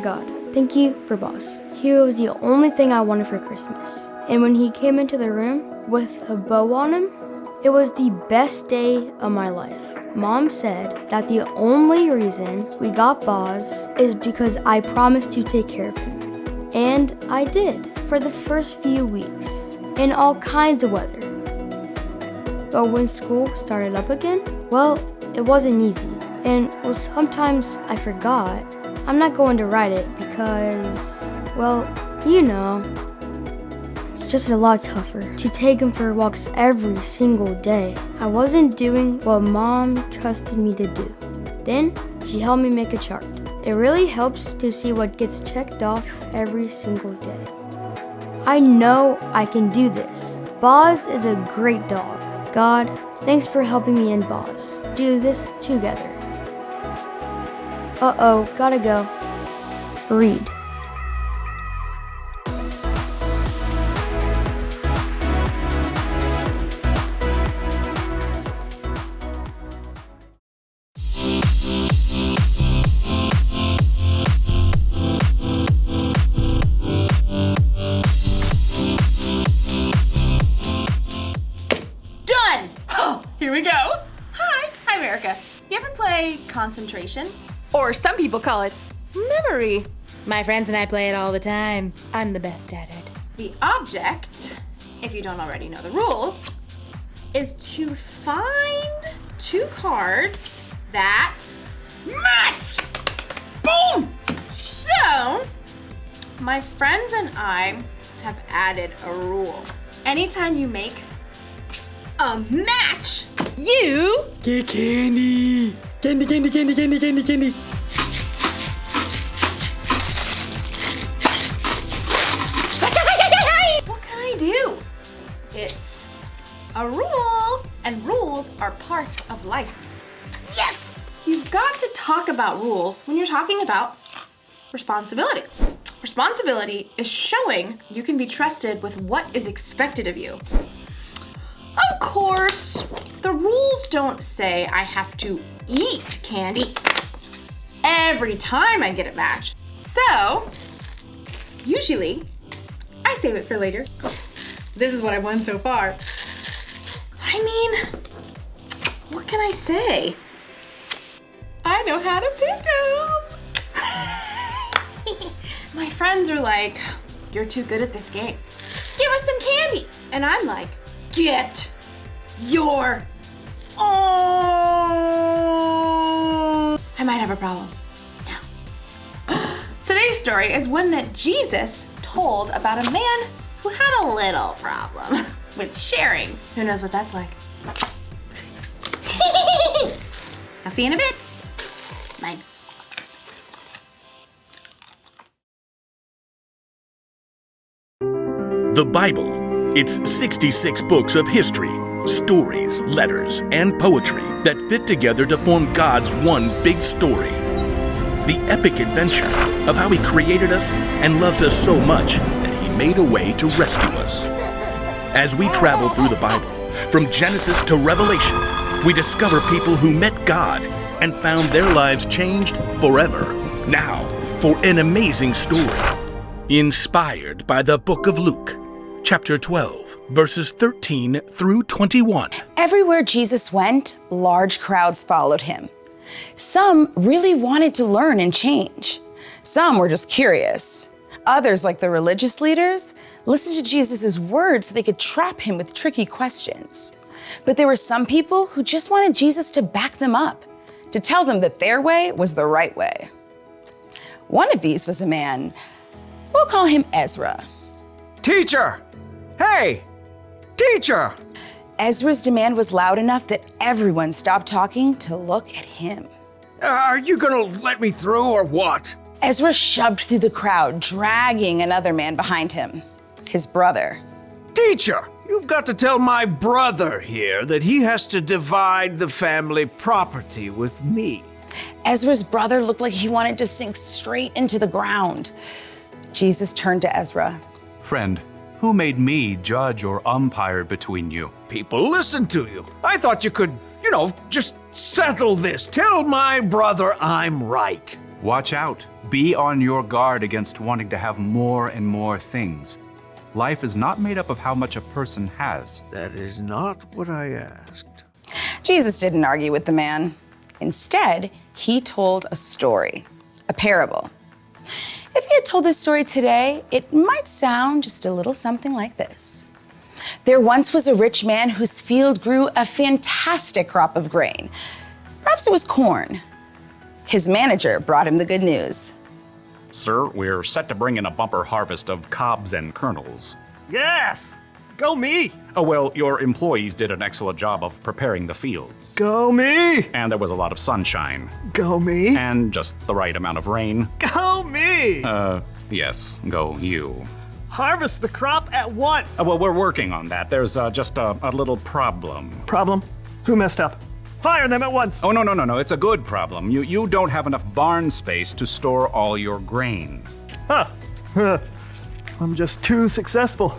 God, thank you for Boz. He was the only thing I wanted for Christmas. And when he came into the room with a bow on him, it was the best day of my life. Mom said that the only reason we got Boz is because I promised to take care of him. And I did for the first few weeks, in all kinds of weather. But when school started up again, well, it wasn't easy. And well, sometimes I forgot. I'm not going to write it because, well, you know, it's just a lot tougher to take him for walks every single day. I wasn't doing what Mom trusted me to do. Then she helped me make a chart. It really helps to see what gets checked off every single day. I know I can do this. Boz is a great dog. God, thanks for helping me and Boz do this together. Uh-oh, gotta go. Read. Done! Oh, here we go. Hi, I'm Erica. You ever play concentration? Or some people call it memory. My friends and I play it all the time. I'm the best at it. The object, if you don't already know the rules, is to find two cards that match. Boom! So, my friends and I have added a rule. Anytime you make a match, you Get candy! Candy, candy, candy, candy, candy, candy. What can I do? It's a rule, and rules are part of life. Yes! You've got to talk about rules when you're talking about responsibility. Responsibility is showing you can be trusted with what is expected of you. Of course, the rules don't say I have to eat candy every time I get a match. So, usually, I save it for later. This is what I've won so far. I mean, what can I say? I know how to pick 'em. My friends are like, you're too good at this game. Give us some candy. And I'm like, get your own. I might have a problem. No. Today's story is one that Jesus told about a man who had a little problem with sharing. Who knows what that's like? I'll see you in a bit. Mine. The Bible. It's 66 books of history, stories, letters, and poetry that fit together to form God's one big story. The epic adventure of how He created us and loves us so much that He made a way to rescue us. As we travel through the Bible, from Genesis to Revelation, we discover people who met God and found their lives changed forever. Now, for an amazing story, inspired by the book of Luke, chapter 12, verses 13 through 21. Everywhere Jesus went, large crowds followed him. Some really wanted to learn and change. Some were just curious. Others, like the religious leaders, listened to Jesus' words so they could trap him with tricky questions. But there were some people who just wanted Jesus to back them up, to tell them that their way was the right way. One of these was a man, we'll call him Ezra. Teacher! Hey! Teacher! Ezra's demand was loud enough that everyone stopped talking to look at him. Are you gonna let me through or what? Ezra shoved through the crowd, dragging another man behind him, his brother. Teacher, you've got to tell my brother here that he has to divide the family property with me. Ezra's brother looked like he wanted to sink straight into the ground. Jesus turned to Ezra. Friend, who made me judge or umpire between you? People listen to you. I thought you could, just settle this. Tell my brother I'm right. Watch out. Be on your guard against wanting to have more and more things. Life is not made up of how much a person has. That is not what I asked. Jesus didn't argue with the man. Instead, he told a story, a parable. If he had told this story today, it might sound just a little something like this. There once was a rich man whose field grew a fantastic crop of grain. Perhaps it was corn. His manager brought him the good news. Sir, we're set to bring in a bumper harvest of cobs and kernels. Yes! Go me! Oh, well, your employees did an excellent job of preparing the fields. Go me! And there was a lot of sunshine. Go me! And just the right amount of rain. Go me! Yes, go you. Harvest the crop at once! Well, we're working on that. There's just a little problem. Problem? Who messed up? Fire them at once! Oh, no. It's a good problem. You don't have enough barn space to store all your grain. Huh. I'm just too successful.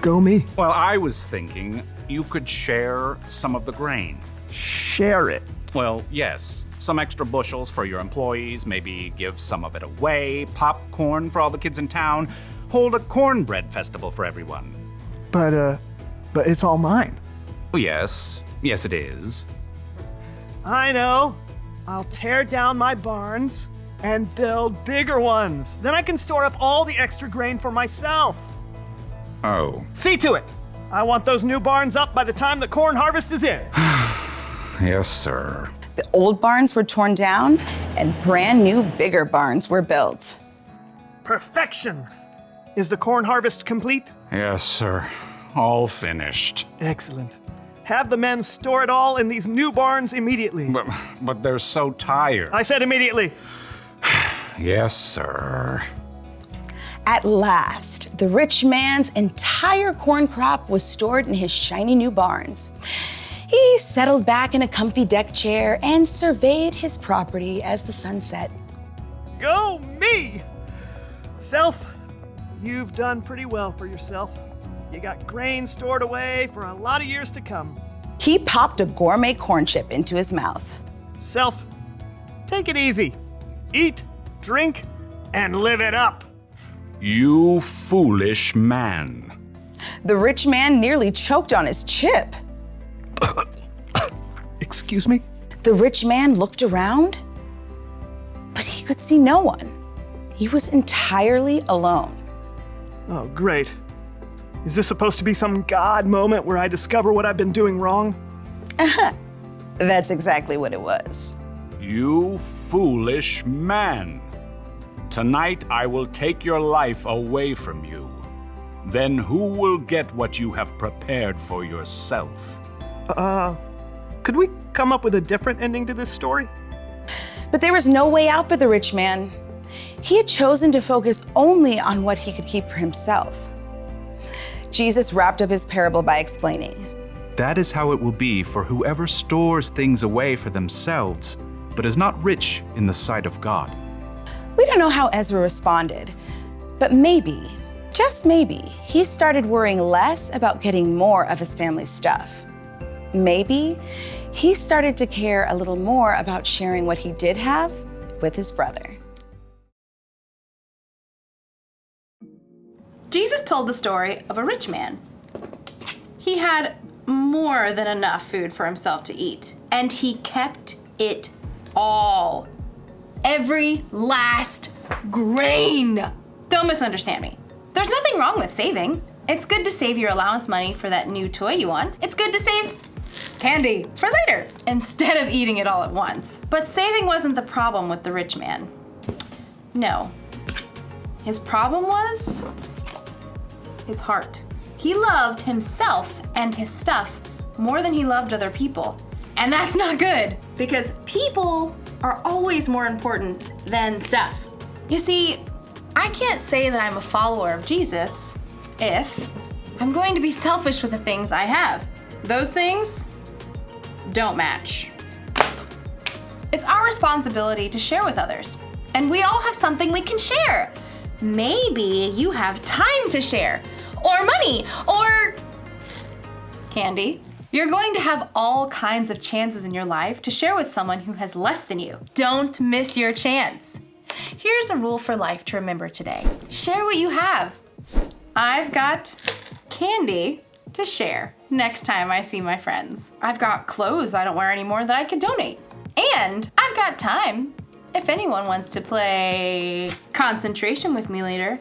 Go me. Well, I was thinking you could share some of the grain. Share it. Well, yes. Some extra bushels for your employees, maybe give some of it away, popcorn for all the kids in town, hold a cornbread festival for everyone. But it's all mine. Oh, yes. Yes, it is. I know. I'll tear down my barns and build bigger ones. Then I can store up all the extra grain for myself. Oh. See to it. I want those new barns up by the time the corn harvest is in. Yes, sir. The old barns were torn down and brand new, bigger barns were built. Perfection. Is the corn harvest complete? Yes, sir. All finished. Excellent. Have the men store it all in these new barns immediately. But they're so tired. I said immediately. Yes, sir. At last, the rich man's entire corn crop was stored in his shiny new barns. He settled back in a comfy deck chair and surveyed his property as the sun set. Go me! Self, you've done pretty well for yourself. You got grain stored away for a lot of years to come. He popped a gourmet corn chip into his mouth. Self, take it easy. Eat, drink, and live it up. You foolish man. The rich man nearly choked on his chip. Excuse me? The rich man looked around, but he could see no one. He was entirely alone. Oh, great. Is this supposed to be some God moment where I discover what I've been doing wrong? That's exactly what it was. You foolish man. Tonight I will take your life away from you. Then who will get what you have prepared for yourself? Could we come up with a different ending to this story? But there was no way out for the rich man. He had chosen to focus only on what he could keep for himself. Jesus wrapped up his parable by explaining, That is how it will be for whoever stores things away for themselves, but is not rich in the sight of God. We don't know how Ezra responded, but maybe, just maybe, he started worrying less about getting more of his family's stuff. Maybe he started to care a little more about sharing what he did have with his brother. Jesus told the story of a rich man. He had more than enough food for himself to eat, and he kept it all. Every last grain. Don't misunderstand me. There's nothing wrong with saving. It's good to save your allowance money for that new toy you want. It's good to save candy for later instead of eating it all at once. But saving wasn't the problem with the rich man. No. His problem was his heart. He loved himself and his stuff more than he loved other people. And that's not good, because people are always more important than stuff. You see, I can't say that I'm a follower of Jesus if I'm going to be selfish with the things I have. Those things don't match. It's our responsibility to share with others, and we all have something we can share. Maybe you have time to share, or money, or candy. You're going to have all kinds of chances in your life to share with someone who has less than you. Don't miss your chance. Here's a rule for life to remember today. Share what you have. I've got candy to share next time I see my friends. I've got clothes I don't wear anymore that I could donate. And I've got time if anyone wants to play concentration with me later.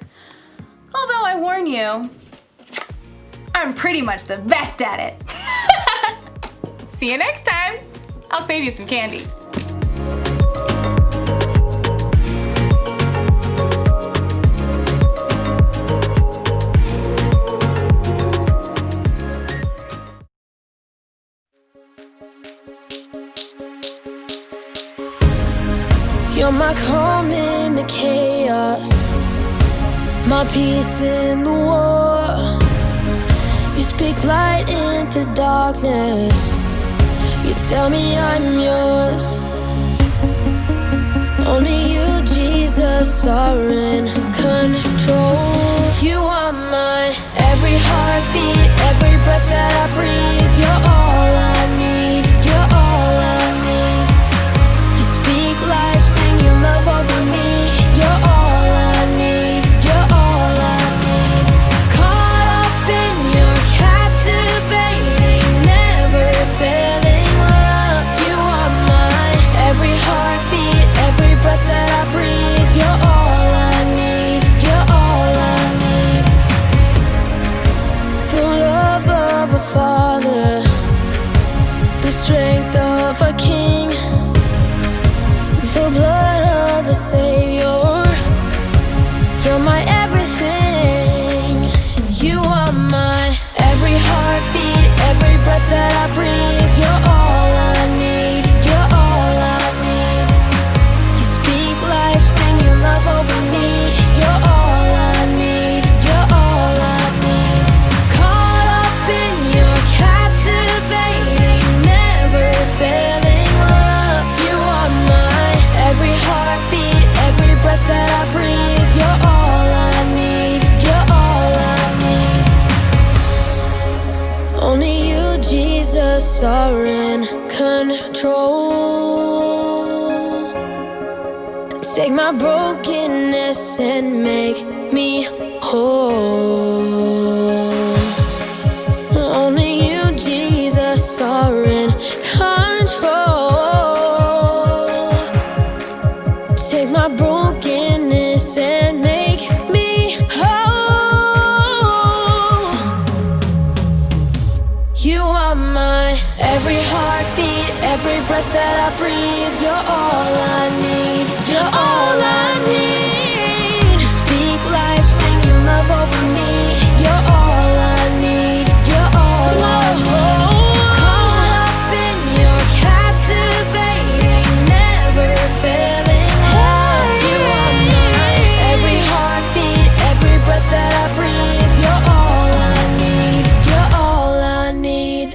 Although I warn you, I'm pretty much the best at it. See you next time. I'll save you some candy. You're my calm in the chaos, my peace in the war. You speak light into darkness, you tell me I'm yours. Only you, Jesus, are in control. You are my every heartbeat, every breath that I breathe. You're all I need, you're all I need. You speak life, sing your love over me. You're all I need, you're all I need. Caught up in your captivating, never failing love. You are my every heartbeat, every breath that I breathe. You're all I need, you're all I need. The love of a father, the strength of a king, the blood of a savior. You're my everything. You are my every heartbeat, every breath that I breathe. You're all I need, you're all I need. You speak life, sing your love over me. You're all I need, you're all I need. Caught up in your captivating, never failing love. You are my every heartbeat, every breath that I breathe. You're all I need, you're all I need. Only you, Jesus, are in control. Take my brokenness and make me whole. Only you, Jesus, are in control. Take my brokenness and make me whole. You are my every heartbeat, every breath that I breathe. You're all I need, you're all I need. You speak life, sing your love over me. You're all I need, you're all I need. Caught up in your captivating, never failing love. You are my every heartbeat, every breath that I breathe. You're all I need, you're all I need.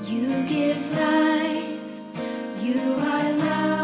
You give life, you are love.